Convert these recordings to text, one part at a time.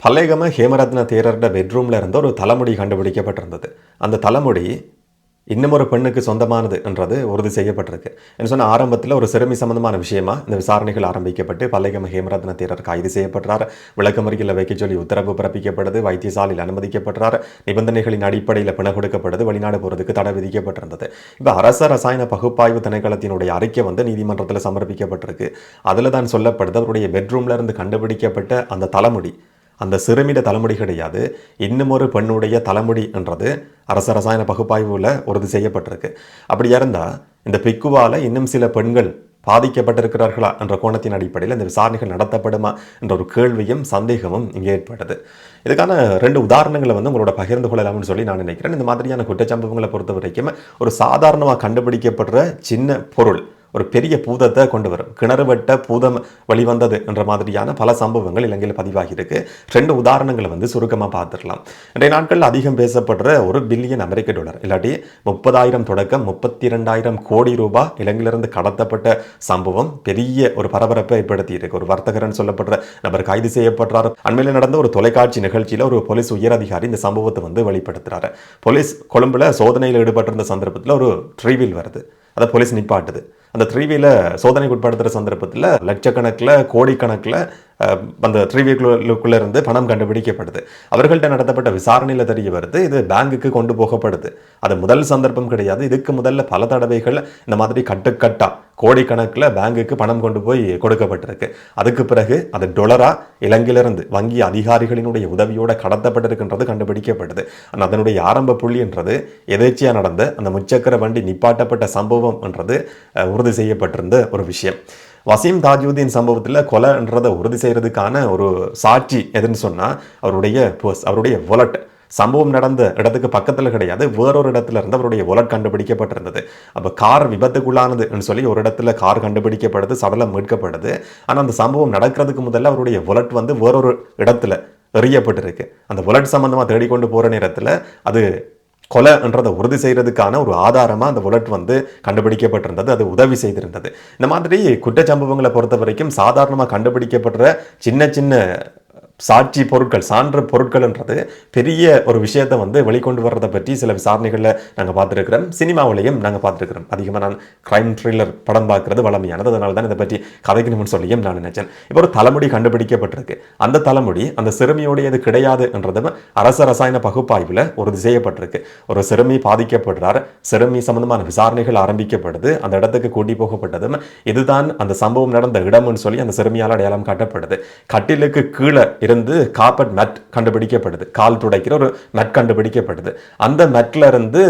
பல்லேகம ஹேமரத்ன தேரர்ட பெட்ரூமில் இருந்த ஒரு தலைமுடி கண்டுபிடிக்கப்பட்டிருந்தது. அந்த தலைமுடி இன்னும் ஒரு பெண்ணுக்கு சொந்தமானது என்றது உறுதி செய்யப்பட்டிருக்கு. என்ன சொன்ன ஆரம்பத்தில் ஒரு சிறுமி சம்பந்தமான விஷயமா இந்த விசாரணைகள் ஆரம்பிக்கப்பட்டு பல்லேகம ஹேமரத்ன தேரர் கைது செய்யப்படுறார். விளக்கமறியலில் வைக்க சொல்லி உத்தரவு பிறப்பிக்கப்படுது. வைத்தியசாலையில் அனுமதிக்கப்படுறார். நிபந்தனைகளின் அடிப்படையில் பிணை கொடுக்கப்படுது. வெளிநாடு போகிறதுக்கு தடை விதிக்கப்பட்டிருந்தது. இப்போ அரச ரசாயன பகுப்பாய்வு திணைக்களத்தினுடைய அறிக்கை நீதிமன்றத்தில் சமர்ப்பிக்கப்பட்டிருக்கு. அதில் தான் சொல்லப்படுது அவருடைய பெட்ரூம்ல இருந்து கண்டுபிடிக்கப்பட்ட அந்த தலைமுடி அந்த சிறுமிட தலைமுடி கிடையாது, இன்னும் ஒரு பெண்ணுடைய தலைமுடி என்றது அரச ரசாயன பகுப்பாய்வில் உறுதி செய்யப்பட்டிருக்கு. அப்படி இருந்தால் இந்த பிக்குவால் இன்னும் சில பெண்கள் பாதிக்கப்பட்டிருக்கிறார்களா என்ற கோணத்தின் அடிப்படையில் இந்த விசாரணைகள் நடத்தப்படுமா என்ற ஒரு கேள்வியும் சந்தேகமும் இங்கே ஏற்பட்டது. இதுக்கான 2 உதாரணங்களை உங்களோட பகிர்ந்து கொள்ளலாம்னு சொல்லி நான் நினைக்கிறேன். இந்த மாதிரியான குற்றச்சம்பவங்களை பொறுத்த வரைக்கும் ஒரு சாதாரணமாக கண்டுபிடிக்கப்படுற சின்ன பொருள் ஒரு பெரிய பூதத்தை கொண்டு வரும். கிணறு வெட்ட பூதம் வெளிவந்தது என்ற மாதிரியான பல சம்பவங்கள் இலங்கையில் பதிவாகி இருக்கு. 2 உதாரணங்களை சுருக்கமாக பார்த்துடலாம். இன்றைய நாட்கள் அதிகம் பேசப்படுற $1 பில்லியன் அமெரிக்க டாலர் இல்லாட்டி 30,000 தொடக்கம் 32,000 கோடி ரூபாய் இலங்கையிலிருந்து கடத்தப்பட்ட சம்பவம் பெரிய ஒரு பரபரப்பை ஏற்படுத்தி இருக்கு. ஒரு வர்த்தகரன் சொல்லப்படுற நபர் கைது செய்யப்படுறார். அண்மையில் நடந்த ஒரு தொலைக்காட்சி நிகழ்ச்சியில் ஒரு போலீஸ் உயர் அதிகாரி இந்த சம்பவத்தை வெளிப்படுத்துறாரு. போலீஸ் கொழும்புல சோதனையில் ஈடுபட்டிருந்த சந்தர்ப்பத்தில் ஒரு ட்ரீவில் வருது. அதை போலீஸ் நிப்பாட்டுது. அந்த த்ரீவியில் சோதனைக்கு உட்படுத்துகிற சந்தர்ப்பத்தில் லட்சக்கணக்கில் கோடிக்கணக்கில் அந்த த்ரீவிக்குள்ளே இருந்து பணம் கண்டுபிடிக்கப்படுது. அவர்கள்ட்ட நடத்தப்பட்ட விசாரணையில் தெரிய வருது இது பேங்குக்கு கொண்டு போகப்படுது. அது முதல் சந்தர்ப்பம் கிடையாது. இதுக்கு முதல்ல பல தடவைகள் இந்த மாதிரி கட்டுக்கட்டா கோடிக்கணக்கில் பேங்குக்கு பணம் கொண்டு போய் கொடுக்கப்பட்டிருக்கு. அதுக்கு பிறகு அது டொலரா இலங்கையிலிருந்து வங்கி அதிகாரிகளினுடைய உதவியோட கடத்தப்பட்டிருக்கின்றது கண்டுபிடிக்கப்படுது. ஆனால் அதனுடைய ஆரம்ப புள்ளி என்றது எதேச்சியாக நடந்த அந்த முச்சக்கர வண்டி நிப்பாட்டப்பட்ட சம்பவம் என்றது உறுதி செய்யப்பட்டிருந்த ஒரு விஷயம். வசீம் தாஜுதீன் சம்பவத்தில் கொலைன்றதை உறுதி செய்யறதுக்கான ஒரு சாட்சி எதுன்னு சொன்னால் அவருடைய வாலெட் சம்பவம் நடந்த இடத்துக்கு பக்கத்தில் கிடையாது, வேறொரு இடத்துல இருந்து அவருடைய வாலெட் கண்டுபிடிக்கப்பட்டிருந்தது. அப்போ கார் விபத்துக்குள்ளானதுன்னு சொல்லி ஒரு இடத்துல கார் கண்டுபிடிக்கப்படுது, சடலம் மீட்கப்படுது. ஆனால் அந்த சம்பவம் நடக்கிறதுக்கு முதல்ல அவருடைய வாலெட் வேறொரு இடத்துல எறியப்பட்டிருக்கு. அந்த வாலெட் சம்பந்தமாக தேடிக்கொண்டு போகிற நேரத்தில் அது கொலைன்றதை உறுதி செய்யறதுக்கான ஒரு ஆதாரமாக அந்த வாலெட் கண்டுபிடிக்கப்பட்டிருந்தது. அது உதவி செய்திருந்தது. இந்த மாதிரி குற்றச்சம்பவங்களை பொறுத்த வரைக்கும் சாதாரணமாக கண்டுபிடிக்கப்படுற சின்ன சின்ன சாட்சி பொருட்கள் சான்று பொருட்கள்ன்றது பெரிய ஒரு விஷயத்தை வெளிக்கொண்டு வர்றதை பற்றி சில விசாரணைகளில் நாங்கள் பார்த்துருக்கிறோம். சினிமாவிலையும் நாங்கள் பார்த்துருக்கிறோம். அதிகமாக நான் கிரைம் த்ரில்லர் படம் பார்க்கறது வளமையானது. அதனால தான் இதை பற்றி கதைக்கணும்னு சொல்லியும் நான் நினைச்சேன். இப்போ ஒரு தலைமுடி கண்டுபிடிக்கப்பட்டிருக்கு. அந்த தலைமுடி அந்த சிறுமியோடையது கிடையாது என்றதும் அரச ரசாயன பகுப்பாய்வில் உறுதி செய்யப்பட்டிருக்கு. ஒரு சிறுமி பாதிக்கப்படுறார். சிறுமி சம்பந்தமான விசாரணைகள் ஆரம்பிக்கப்படுது. அந்த இடத்துக்கு கூட்டி போகப்பட்டதும் இதுதான் அந்த சம்பவம் நடந்த இடம்னு சொல்லி அந்த சிறுமியால் அடையாளம் காட்டப்படுது. கட்டிலுக்கு கீழே இருந்து கார்பெட் மேட் கண்டுபிடிக்கப்படுது. கால் துடைக்கிற ஒரு மேட் கண்டுபிடிக்கப்படுது. அந்த மேட்ல இருந்து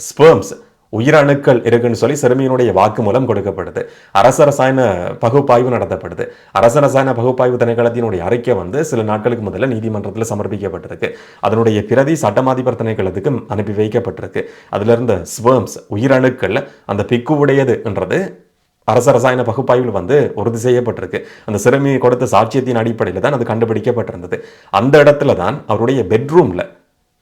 ஸ்பெர்ம்ஸ் உயிரணுக்கள் இருக்குன்னு சொல்லி சிறுமியினுடைய வாக்குமூலம் கொடுக்கப்படுது. அரச ரசாயன பகுப்பாய்வு நடத்தப்படுது. அரச ரசாயன பகுப்பாய்வு திணைக்களத்தினுடைய அறிக்கை சில நாட்களுக்கு முதல்ல நீதிமன்றத்தில் சமர்ப்பிக்கப்பட்டிருக்கு. அதனுடைய பிரதி சட்டமாதிபர் திணைக்களத்துக்கு அனுப்பி வைக்கப்பட்டிருக்கு. அதுல இருந்த ஸ்பெர்ம்ஸ் உயிரணுக்கள் அந்த பிக்குவுடையது என்றது அரச ரசாயன பகுப்பாய்வில் உறுதி செய்யப்பட்டிருக்கு. அந்த சிறுமி கொடுத்த சாட்சியத்தின் அடிப்படையில் தான் அது கண்டுபிடிக்கப்பட்டிருந்தது. அந்த இடத்துல தான் அவருடைய பெட்ரூம்ல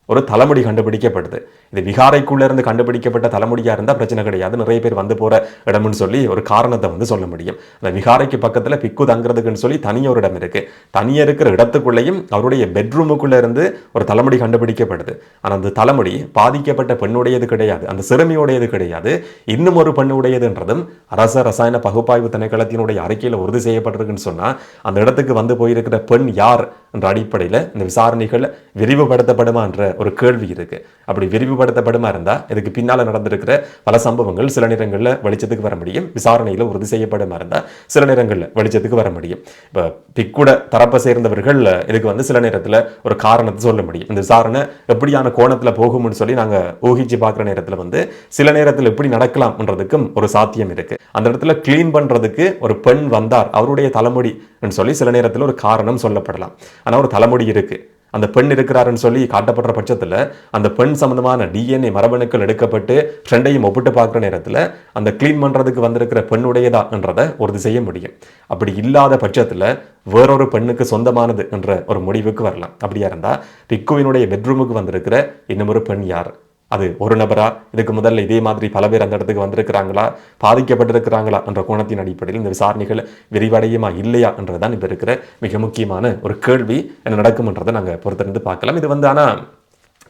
ஒரு தலைமுடி கண்டுபிடிக்கப்படுது. இது விகாரைக்குள்ள இருந்து கண்டுபிடிக்கப்பட்ட தலைமுடியா இருந்தால் பிரச்சனை கிடையாது, நிறைய பேர் போற இடம்னு சொல்லி ஒரு காரணத்தை சொல்ல முடியும். அந்த விகாரைக்கு பக்கத்தில் பிக்கு தங்குறதுக்குன்னு சொல்லி தனியாக ஒரு இடம் இருக்கு. தனியாக இருக்கிற இடத்துக்குள்ளேயும் அவருடைய பெட்ரூமுக்குள்ள இருந்து ஒரு தலைமுடி கண்டுபிடிக்கப்படுது. ஆனால் அந்த தலைமுடி பாதிக்கப்பட்ட பெண்ணுடையது கிடையாது, அந்த சிறுமியுடையது கிடையாது, இன்னும் ஒரு பெண்ணுடையதுன்றதும் அரச ரசாயன பகுப்பாய்வு திணைக்களத்தினுடைய அறிக்கையில் உறுதி செய்யப்பட்டிருக்குன்னு சொன்னால் அந்த இடத்துக்கு போயிருக்கிற பெண் யார் என்ற அடிப்படையில் இந்த விசாரணைகள் விரிவுபடுத்தப்படுமா என்ற ஒரு கேள்வி இருக்கு. அப்படி விரிவுபடுத்தப்படுமா இருந்தா இதுக்கு பின்னால நடந்திருக்கிற பல சம்பவங்கள் சில நேரங்களில் வெளிச்சத்துக்கு வர முடியும். விசாரணையில் உறுதி செய்யப்படுமா இருந்தா சில நேரங்களில் வெளிச்சத்துக்கு வர முடியும். இப்போ பிக்குட தரப்பை சேர்ந்தவர்கள் இதுக்கு சில நேரத்தில் ஒரு காரணத்தை சொல்ல முடியும். இந்த விசாரணை எப்படியான கோணத்தில் போகும்னு சொல்லி நாங்க ஊகிச்சு பார்க்குற நேரத்தில் சில நேரத்தில் எப்படி நடக்கலாம்ன்றதுக்கும் ஒரு சாத்தியம் இருக்கு. அந்த இடத்துல கிளீன் பண்றதுக்கு ஒரு பெண் வந்தார், அவருடைய தலைமுடி சொல்லி சில நேரத்தில் ஒரு காரணம் சொல்லப்படலாம். ஆனா ஒரு தலைமுடி இருக்கு, அந்த பெண் இருக்கிறாருன்னு சொல்லி காட்டப்படுற பட்சத்தில் அந்த பெண் சம்பந்தமான டிஎன்ஏ மரபணுக்கள் எடுக்கப்பட்டு ரெண்டையும் ஒப்பிட்டு பார்க்குற நேரத்தில் அந்த கிளீன் பண்ணுறதுக்கு வந்திருக்கிற பெண்ணுடையதா என்றதை உறுதி செய்ய முடியும். அப்படி இல்லாத பட்சத்தில் வேறொரு பெண்ணுக்கு சொந்தமானது என்ற ஒரு முடிவுக்கு வரலாம். அப்படியா இருந்தால் பிக்குவினுடைய பெட்ரூமுக்கு வந்திருக்கிற இன்னும் ஒரு பெண் யார், அது ஒரு நபரா, இதுக்கு முதல்ல இதே மாதிரி பல பேர் அந்த இடத்துக்கு வந்திருக்கிறாங்களா, பாதிக்கப்பட்டிருக்கிறாங்களா என்ற கோணத்தின் அடிப்படையில் இந்த விசாரணைகள் விரிவடையுமா இல்லையா என்றதான் இப்போ இருக்கிற மிக முக்கியமான ஒரு கேள்வி. என்ன நடக்கும்ன்றதை நாங்கள் பொறுத்திருந்து பார்க்கலாம். இது ஆனால்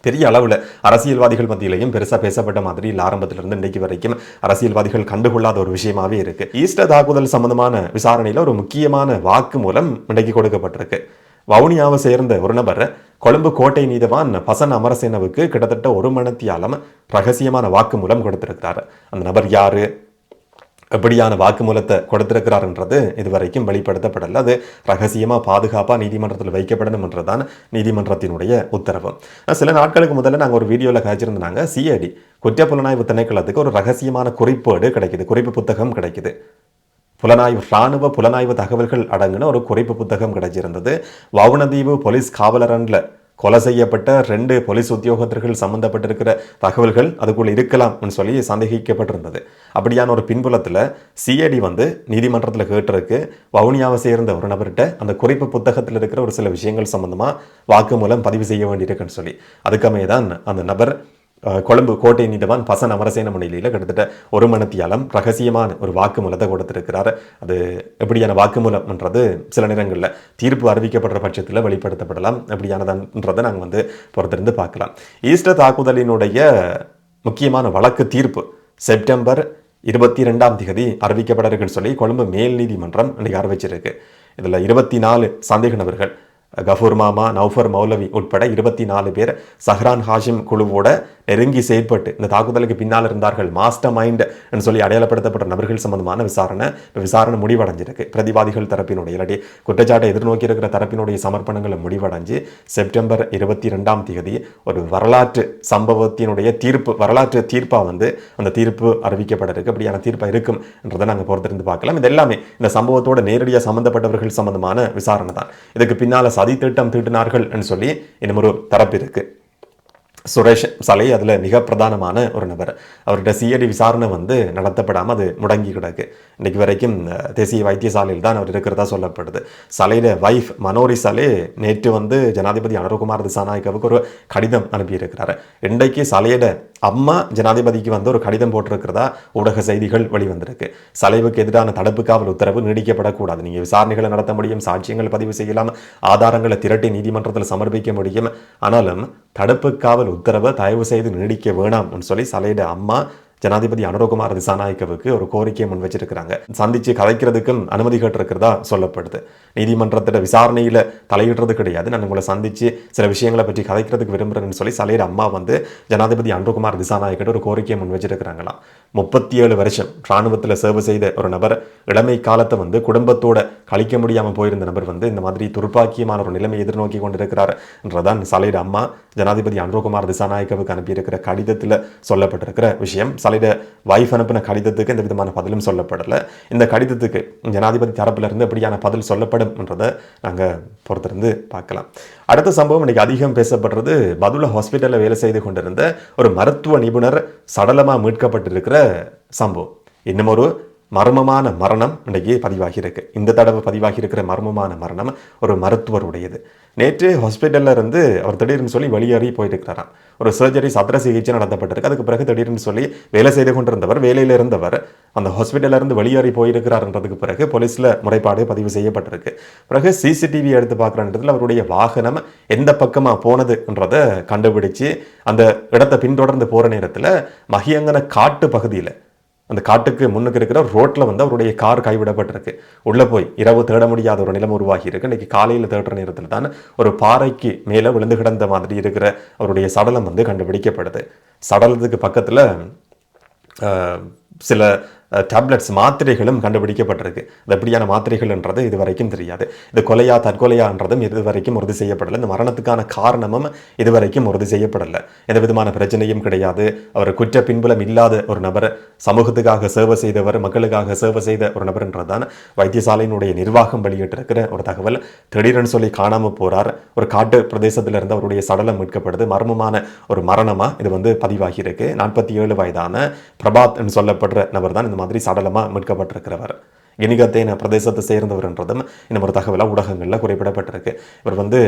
பெரிய அளவில் அரசியல்வாதிகள் மத்தியிலையும் பெருசாக பேசப்பட்ட மாதிரி இல்லை. ஆரம்பத்திலிருந்து இன்றைக்கு வரைக்கும் அரசியல்வாதிகள் கண்டுகொள்ளாத ஒரு விஷயமாவே இருக்கு. ஈஸ்டர் தாக்குதல் சம்பந்தமான விசாரணையில் ஒரு முக்கியமான வாக்கு மூலம் இன்றைக்கு கொடுக்கப்பட்டிருக்கு. வவுனியாவை சேர்ந்த ஒரு நபர் கொழும்பு கோட்டை நீதவான் பசன் அமரசேனவுக்கு கிட்டத்தட்ட 1 மணித்தியாலம் ரகசியமான வாக்கு மூலம் கொடுத்திருக்கிறார். அந்த நபர் யாரு, எப்படியான வாக்குமூலத்தை கொடுத்திருக்கிறார்ன்றது இதுவரைக்கும் வெளிப்படுத்தப்படலை. அது ரகசியமாக பாதுகாப்பாக நீதிமன்றத்தில் வைக்கப்படணும் என்றுதான் நீதிமன்றத்தினுடைய உத்தரவு. சில நாட்களுக்கு முதல்ல நாங்கள் ஒரு வீடியோவில் காய்ச்சிருந்தாங்க, சிஐடி குற்றப்புலனாய்வு திணைக்களத்துக்கு ஒரு ரகசியமான குறிப்பேடு கிடைக்குது, குறிப்பு புத்தகம் கிடைக்குது. இராணுவ புலனாய்வு தகவல்கள் அடங்குன ஒரு குறிப்பு புத்தகம் கிடைச்சிருந்தது. வவுணதீவு போலீஸ் காவலரன்ல கொலை செய்யப்பட்ட 2 போலீஸ் உத்தியோகத்தர்கள் சம்பந்தப்பட்டிருக்கிற தகவல்கள் அதுக்குள்ள இருக்கலாம் சொல்லி சந்தேகிக்கப்பட்டிருந்தது. அப்படியான ஒரு பின்புலத்தில் சிஐடி நீதிமன்றத்தில் கேட்டிருக்கு, வவுனியாவை சேர்ந்த ஒரு நபர்கிட்ட அந்த குறிப்பு புத்தகத்தில் இருக்கிற ஒரு சில விஷயங்கள் சம்பந்தமாக வாக்குமூலம் பதிவு செய்ய வேண்டியிருக்குன்னு சொல்லி. அதுக்கமே தான் அந்த நபர் கொழும்பு கோட்டை நீதவான் பசன் அமரசேன முன்னிலையில் கிட்டத்தட்ட 1 மணித்தியாலம் ரகசியமான ஒரு வாக்குமூலத்தை கொடுத்திருக்கிறார். அது எப்படியான வாக்குமூலம்ன்றது சில நேரங்களில் தீர்ப்பு அறிவிக்கப்படுற பட்சத்தில் வெளிப்படுத்தப்படலாம். எப்படியானதுன்றதை நாங்கள் பொறுத்திருந்து பார்க்கலாம். ஈஸ்டர் தாக்குதலினுடைய முக்கியமான வழக்கு தீர்ப்பு செப்டம்பர் 22ஆம் தேதி அறிவிக்கப்பட இருக்குன்னு சொல்லி கொழும்பு மேல் நீதிமன்றம் இன்றைக்கு அறிவிச்சிருக்கு. இதில் 24 சந்தேக நபர்கள் கஃபூர் மாமா, நௌஃபர் மௌலவி உட்பட 24 பேர் சஹ்ரான் ஹாஷிம் குழுவோட நெருங்கி செயற்பட்டு இந்த தாக்குதலுக்கு பின்னால் இருந்தார்கள், மாஸ்டர் மைண்ட் சொல்லி அடையாளப்படுத்தப்பட்ட நபர்கள் சம்பந்தமான விசாரணை முடிவடைஞ்சிருக்கு. பிரதிவாதிகள் தரப்பினுடைய இல்லாட்டி குற்றச்சாட்டை எதிர்நோக்கி இருக்கிற தரப்பினுடைய சமர்ப்பணங்களை முடிவடைஞ்சு செப்டம்பர் 22ஆம் தேதி ஒரு வரலாற்று சம்பவத்தினுடைய தீர்ப்பு, வரலாற்று தீர்ப்பாக அந்த தீர்ப்பு அறிவிக்கப்பட இருக்கு. அப்படியான தீர்ப்பாக இருக்கும் என்றதை நாங்கள் பொறுத்திருந்து பார்க்கலாம். இது எல்லாமே இந்த சம்பவத்தோட நேரடியாக சம்பந்தப்பட்டவர்கள் சம்பந்தமான விசாரணை தான். இதுக்கு பின்னால் சதி திட்டம் தீட்டினார்கள் சொல்லி இன்னும் ஒரு தரப்பு இருக்கு. சுரேஷ் சலை அதில் மிக பிரதானமான ஒரு நபர். அவர்கிட்ட சிஐடி விசாரணை நடத்தப்படாமல் அது முடங்கி கிடக்கு. இன்றைக்கு வரைக்கும் தேசிய வைத்தியசாலையில் தான் அவர் இருக்கிறதா சொல்லப்படுது. சலையில வைஃப் மனோரி சலே நேற்று ஜனாதிபதி அனுரகுமார் திசாநாயக்கவுக்கு ஒரு கடிதம் அனுப்பியிருக்கிறார். இன்றைக்கு சலையிட அம்மா ஜனாதிபதிக்கு ஒரு கடிதம் போட்டிருக்கிறதா ஊடக செய்திகள் வெளிவந்திருக்கு. சலைவுக்கு எதிரான தடுப்பு காவல் உத்தரவு நீடிக்கப்படக்கூடாது, நீங்கள் விசாரணைகளை நடத்த முடியும், சாட்சியங்கள் பதிவு செய்யலாம், ஆதாரங்களை திரட்டி நீதிமன்றத்தில் சமர்ப்பிக்க முடியும், ஆனாலும் தடுப்பு காவல் உத்தரவை தயவு செய்து நீடிக்க வேணாம் சொல்லி சலையிட அம்மா ஜனாதிபதி அனுரகுமார் திசாநாயக்கவுக்கு ஒரு கோரிக்கையை முன் வச்சிருக்கிறாங்க. சந்திச்சு கதைக்கிறதுக்கும் அனுமதி கேட்டிருக்கிறதா சொல்லப்படுது. நீதிமன்றத்தோட விசாரணையில் தலையிடுறது கிடையாது, நான் உங்களை சந்திச்சு சில விஷயங்களை பற்றி கதைக்கிறதுக்கு விரும்புகிறேன்னு சொல்லி சலையிட அம்மா ஜனாதிபதி அனுரகுமார் திசாநாயக்கிட்ட ஒரு கோரிக்கையை முன் வச்சிருக்கிறாங்களாம். 37 வருஷம் இராணுவத்தில் சேவை செய்த ஒரு நபர் இளமை காலத்தை குடும்பத்தோட கழிக்க முடியாமல் போயிருந்த நபர் இந்த மாதிரி துர்ப்பாக்கியமான ஒரு நிலைமை எதிர்நோக்கி கொண்டிருக்கிறார் என்றதான் சலையிட அம்மா ஜனாதிபதி அனுரகுமார் திசாநாயக்கவுக்கு அனுப்பியிருக்கிற கடிதத்தில் சொல்லப்பட்டிருக்கிற விஷயம். சலையிட வைஃப் அனுப்பின கடிதத்துக்கு எந்த விதமான பதிலும் சொல்லப்படலை. இந்த கடிதத்துக்கு ஜனாதிபதி தரப்புல இருந்து எப்படியான பதில் சொல்லப்படும் என்றதை நாங்கள் பொறுத்திருந்து பார்க்கலாம். அடுத்த சம்பவம் இன்னைக்கு அதிகம் பேசப்படுறது, பதுள ஹாஸ்பிட்டலில் வேலை செய்து கொண்டிருந்த ஒரு மருத்துவ நிபுணர் சடலமாக மீட்கப்பட்டிருக்கிற சம்பவம். இன்னும் ஒரு மர்மமான மரணம் இன்றைக்கு பதிவாகி இருக்கு. இந்த தடவை பதிவாகி இருக்கிற மர்மமான மரணம் ஒரு மருத்துவருடையது. நேற்று ஹாஸ்பிட்டலில் இருந்து அவர் திடீர்னு சொல்லி வெளியேறி போயிட்டு இருக்கிறாராம். ஒரு சர்ஜரி சத்திர சிகிச்சை நடத்தப்பட்டிருக்கு. அதுக்கு பிறகு திடீர்னு சொல்லி வேலை செய்து கொண்டிருந்தவர், வேலையில் இருந்தவர் அந்த ஹாஸ்பிட்டலில் இருந்து வெளியேறி போயிருக்கிறார்ன்றதுக்கு பிறகு போலீஸில் முறைப்பாடு பதிவு செய்யப்பட்டிருக்கு. பிறகு சிசிடிவி எடுத்து பார்க்குறன்றதுல அவருடைய வாகனம் எந்த பக்கமாக போனதுன்றதை கண்டுபிடிச்சு அந்த இடத்தை பின்தொடர்ந்து போகிற நேரத்தில் மகியங்கன காட்டு பகுதியில், அந்த காட்டுக்கு முன்னுக்கு இருக்கிற ரோட்டில் அவருடைய கார் கைவிடப்பட்டிருக்கு. உள்ளே போய் இரவு தேட முடியாத ஒரு நிலைமை உருவாகி இருக்கு. இன்னைக்கு காலையில் தேடுற நேரத்தில் தான் ஒரு பாறைக்கு மேலே விழுந்து கிடந்த மாதிரி இருக்கிற அவருடைய சடலம் கண்டுபிடிக்கப்படுது. சடலத்துக்கு பக்கத்தில் சில டேப்லெட்ஸ் மாத்திரைகளும் கண்டுபிடிக்கப்பட்டிருக்கு. அது எப்படியான மாத்திரைகள்ன்றது இது வரைக்கும் தெரியாது. இது கொலையா தற்கொலையான்றதும் இது வரைக்கும் உறுதி செய்யப்படலை. இந்த மரணத்துக்கான காரணமும் இது வரைக்கும் உறுதி செய்யப்படலை. எந்த விதமான பிரச்சனையும் கிடையாது. அவர் குற்ற பின்புலம் இல்லாத ஒரு நபர், சமூகத்துக்காக சேவை செய்தவர், மக்களுக்காக சேவை செய்த ஒரு நபர்ன்றதான் வைத்தியசாலையினுடைய நிர்வாகம் வெளியிட்டிருக்கிற ஒரு தகவல். திடீர்னு சொல்லி காணாமல் போறார். ஒரு காட்டு பிரதேசத்தில் இருந்து அவருடைய சடலம் மீட்கப்படுது. மர்மமான ஒரு மரணமா இது பதிவாகி இருக்கு. 47 வயதான பிரபாத் சொல்லப்படுற நபர் தான் இந்த மாதிரி சடலமாக மீட்கப்பட்டிருக்கிறவர். கினிகத்தேன பிரதேசத்தை சேர்ந்தவர்ன்றதும் இன்னும் ஒரு தகவலாக ஊடகங்களில் குறிப்பிடப்பட்டிருக்கு. இவர் வந்து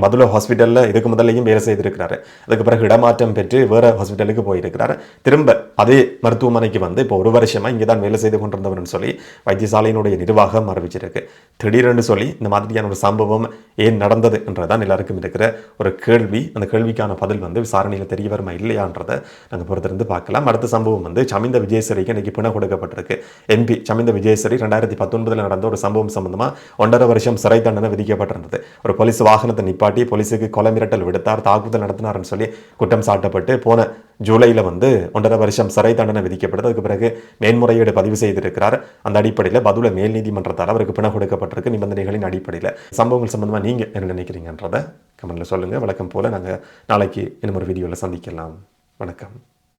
பதுளை ஹாஸ்பிட்டலில் இதுக்கு முதல்லையும் வேலை செய்திருக்கிறாரு. அதுக்கு பிறகு இடமாற்றம் பெற்று வேறு ஹாஸ்பிட்டலுக்கு போயிருக்கிறார். திரும்ப அதே மருத்துவமனைக்கு வந்து இப்போ ஒரு வருஷமாக இங்கே தான் வேலை செய்து கொண்டிருந்தவர்னு சொல்லி வைத்தியசாலையினுடைய நிர்வாகம் அறிவிச்சிருக்கு. திடீரென்று சொல்லி இந்த மாதிரியான ஒரு சம்பவம் ஏன் நடந்தது என்றதான் எல்லாருக்கும் இருக்கிற ஒரு கேள்வி. அந்த கேள்விக்கான பதில் வந்து விசாரணையில் தெரிய வருமா இல்லையான்றதை நாங்கள் பொறுத்திருந்து பார்க்கலாம். அடுத்த சம்பவம் வந்து சமிந்த விஜயேஸ்வரிக்கு இன்னைக்கு பிணை கொடுக்கப்பட்டிருக்கு. எம்பி சமிந்த விஜயேஸ்வரி 2019 நடந்த ஒரு சம்பவம் சம்பந்தமாக 1.5 வருஷம் சிறை தண்டனை விதிக்கப்பட்டிருந்தது. ஒரு போலீஸ் வாகனத்தை நிப்பாட்டி போலீஸுக்கு கொலை மிரட்டல் விடுத்தார், தாக்குதல் நடத்தினார்னு சொல்லி குற்றம் சாட்டப்பட்டு போன ஜூலையில் வந்து 1.5 வருஷம் சிறை தண்டனை விதிக்கப்பட்டது. அதுக்கு பிறகு மேன்முறையீடு பதிவு செய்திருக்கிறார். அந்த அடிப்படையில் பதுளை மேல் நீதிமன்றத்தால் அவருக்கு பிணை கொடுக்கப்பட்டிருக்கு நிபந்தனைகளின் அடிப்படையில். சம்பவங்கள் சம்பந்தமாக நீங்கள் என்ன நினைக்கிறீங்கன்றதை கமெண்ட்ல சொல்லுங்கள். வழக்கம் போல் நாங்கள் நாளைக்கு இன்னும் ஒரு வீடியோவில் சந்திக்கலாம். வணக்கம்.